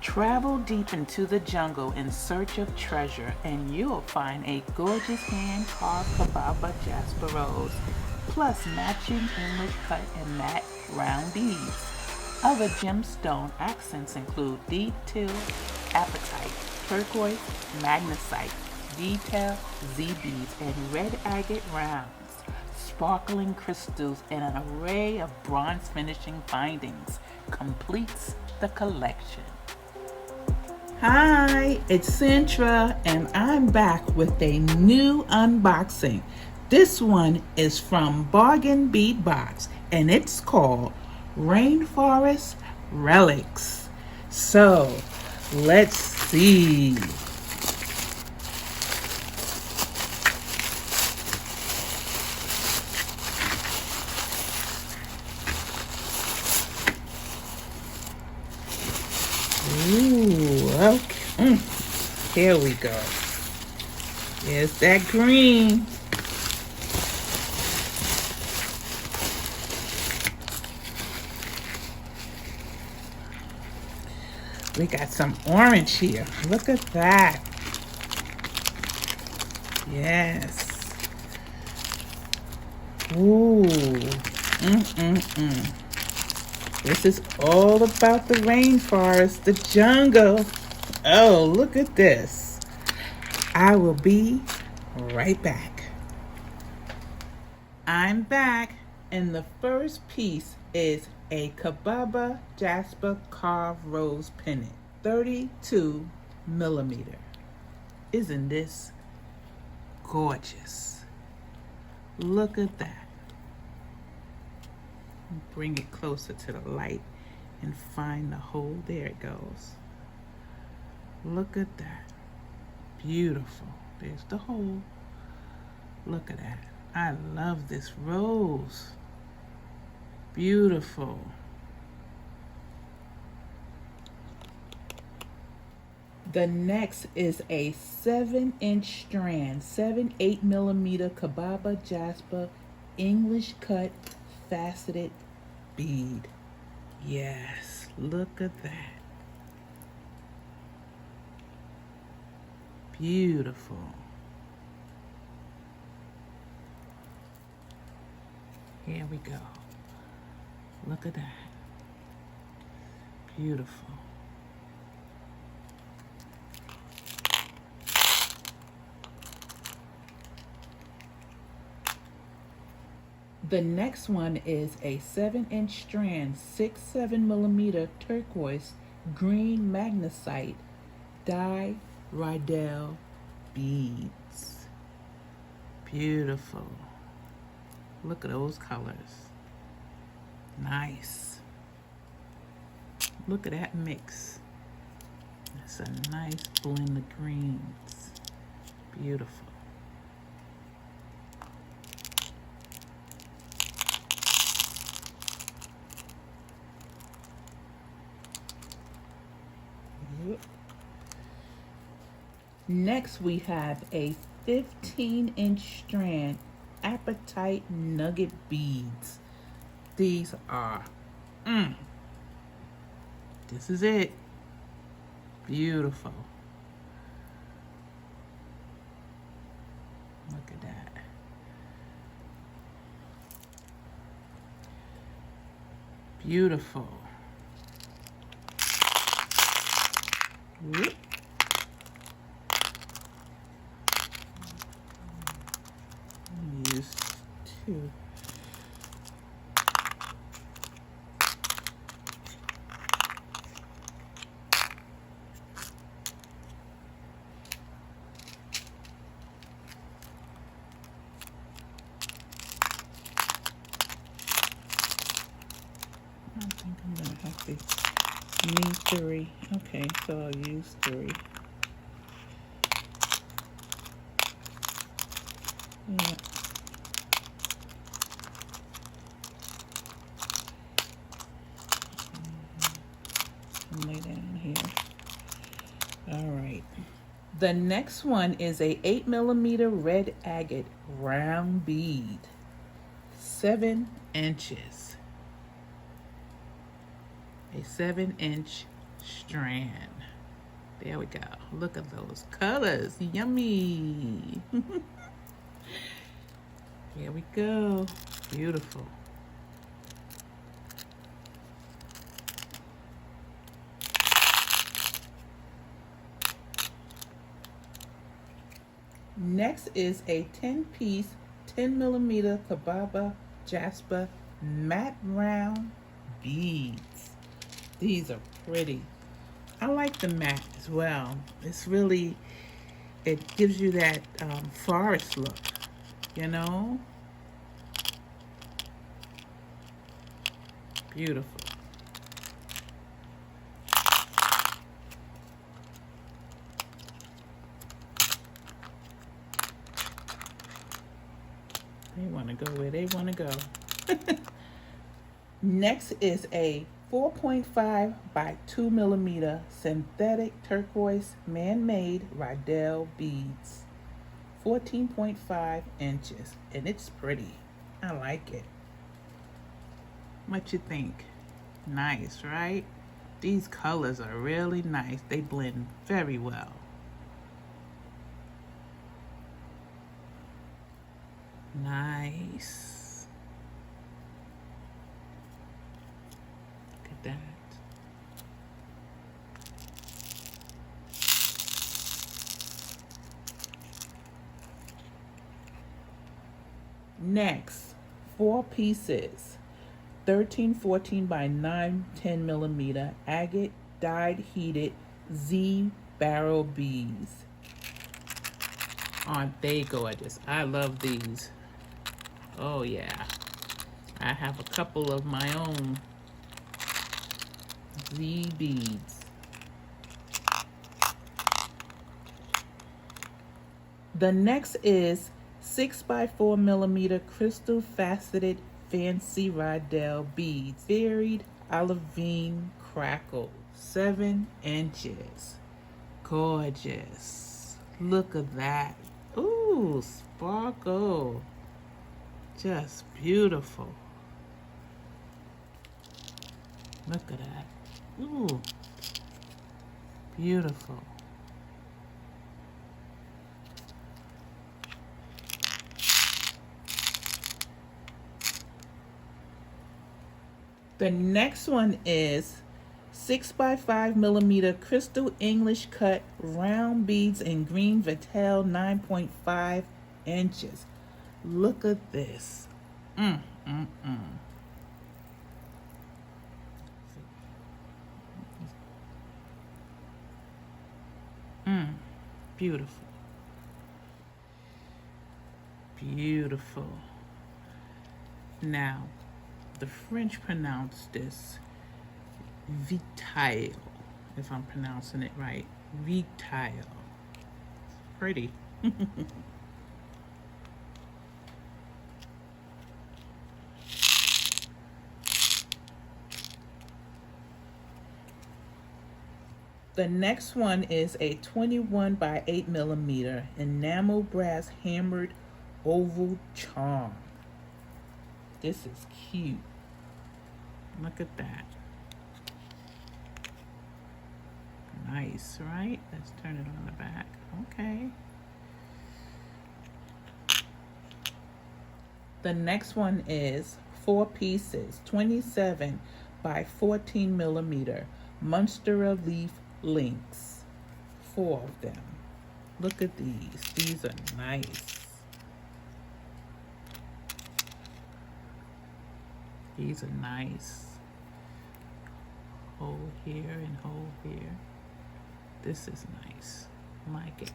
Travel deep into the jungle in search of treasure, and you'll find a gorgeous hand-carved kababa jasper rose, plus matching English cut and matte round beads. Other gemstone accents include detail, apatite, turquoise, magnesite, detail, Z beads, and red agate rounds, sparkling crystals, and an array of bronze finishing findings completes the collection. Hi, it's Centra, and I'm back with a new unboxing. This one is from Bargain Bead Box, and it's called Rainforest Relics. So, let's see. Ooh, okay. Here we go. Here's that green. We got some orange here. Look at that. Yes. Ooh. This is all about the rainforest, the jungle. Oh, look at this. I will be right back. I'm back, and the first piece is a kababa jasper carved rose pendant, 32 millimeter. Isn't this gorgeous? Look at that. Bring it closer to the light and find the hole. There it goes. Look at that. Beautiful. There's the hole. Look at that. I love this rose. Beautiful. The next is a 7-inch strand, 7/8 millimeter kababa jasper English cut faceted bead. Yes, look at that. Beautiful. Here we go. Look at that. Beautiful. The next one is a 7-inch strand, 6/7 millimeter turquoise green magnesite dye Rydell beads. Beautiful. Look at those colors. Nice. Look at that mix. It's a nice blend of greens. Beautiful. Next, we have a 15-inch strand apatite nugget beads. These are, this is it. Beautiful. Look at that. Beautiful. Whoop. Use two. I think I'm gonna have to need 3. Okay, so I'll use 3. Yeah. Lay down here. All right. The next one is a 8 millimeter red agate round bead, 7 inches. A 7-inch strand. There we go. Look at those colors. Yummy. Here we go. Beautiful. Next is a 10-piece 10mm Kababa Jasper matte round beads. These are pretty. I like the matte as well. It's really, it gives you that forest look, you know? Beautiful. They want to go where they want to go. Next is a 4.5 by 2mm synthetic turquoise man-made Riddell beads. 14.5 inches, and it's pretty. I like it. What you think? Nice, right? These colors are really nice. They blend very well. Nice. Look at that. Next, 4 pieces. 13-14 by 9-10mm agate dyed heated Z barrel beads. Aren't they gorgeous? I love these. Oh yeah. I have a couple of my own Z beads. The next is 6 by 4mm crystal faceted fancy Riddell beads. Varied olivine crackle. 7 inches. Gorgeous. Look at that. Ooh, sparkle. Just beautiful. Look at that. Ooh, beautiful. The next one is 6 by 5mm crystal English cut round beads in green Vitel 9.5 inches. Look at this. Beautiful. Beautiful. Now, the French pronounce this Vitel, if I'm pronouncing it right. Vitel. Pretty. The next one is a 21 by 8mm enamel brass hammered oval charm. This is cute. Look at that. Nice, right? Let's turn it on the back. Okay. The next one is 4 pieces, 27 by 14mm Monstera leaf links. 4 of them. Look at these. These are nice. These are nice. Hole here and hole here. This is nice. I like it.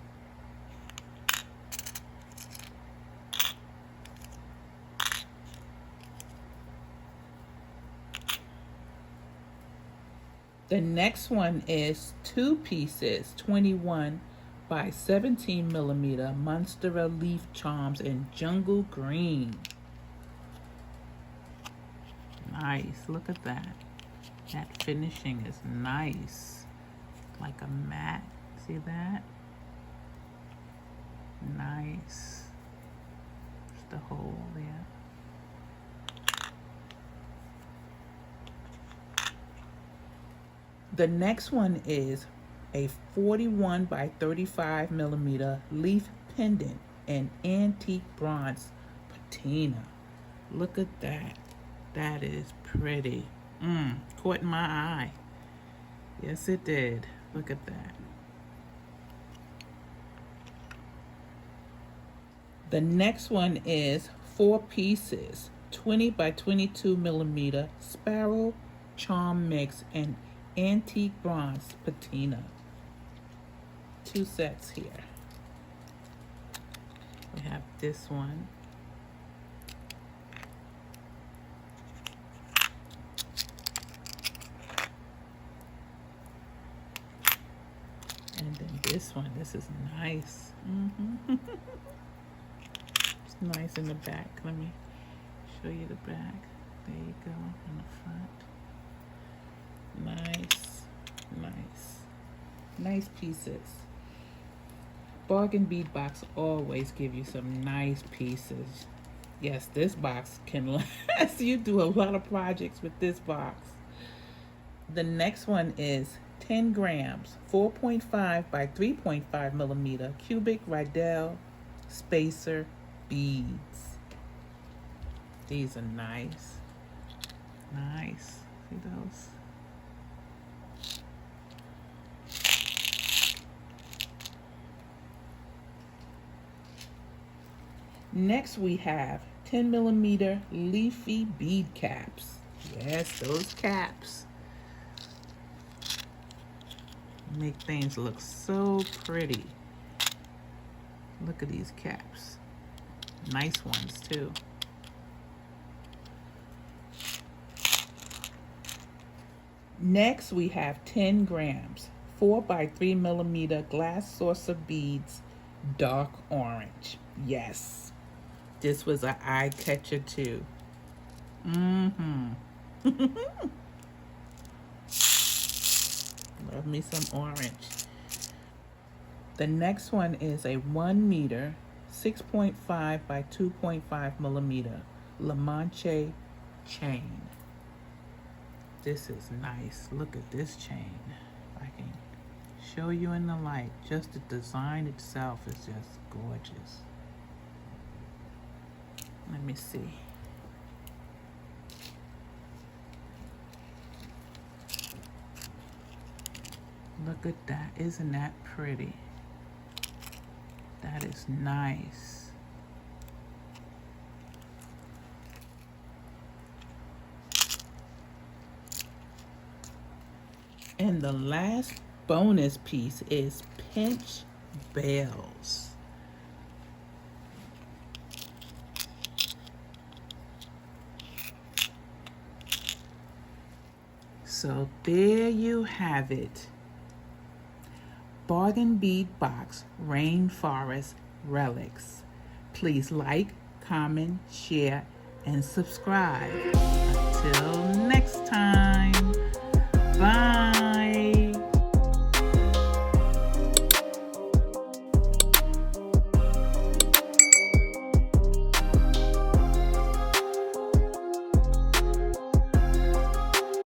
The next one is 2 pieces, 21 by 17mm Monstera leaf charms in jungle green. Nice, look at that. That finishing is nice. Like a matte, see that? Nice. Just the hole there. The next one is a 41 by 35 millimeter leaf pendant in antique bronze patina. Look at that. That is pretty. Caught my eye. Yes, it did. Look at that. The next one is 4 pieces, 20 by 22 millimeter sparrow charm mix and antique bronze patina. 2 sets here. We have this one. And then this one. This is nice. It's nice in the back. Let me show you the back. There you go, in the front. Nice, nice. Nice pieces. Bargain bead box always give you some nice pieces. Yes, this box can last. You do a lot of projects with this box. The next one is 10 grams, 4.5 by 3.5 millimeter cubic Riddell spacer beads. These are nice. Nice. See those? Next we have 10 millimeter leafy bead caps. Yes, those caps make things look so pretty. Look at these caps. Nice ones too. Next we have 10 grams, 4 by 3 millimeter glass saucer beads, dark orange. Yes, this was an eye catcher too. Love me some orange. The next one is a 1 meter, 6.5 by 2.5 millimeter La Manche chain. This is nice. Look at this chain. I can show you in the light. Just the design itself is just gorgeous. Let me see. Look at that. Isn't that pretty? That is nice. And the last bonus piece is pinch bells. So there you have it. Bargain bead box Rainforest Relics. Please like, comment, share, and subscribe. Until next time.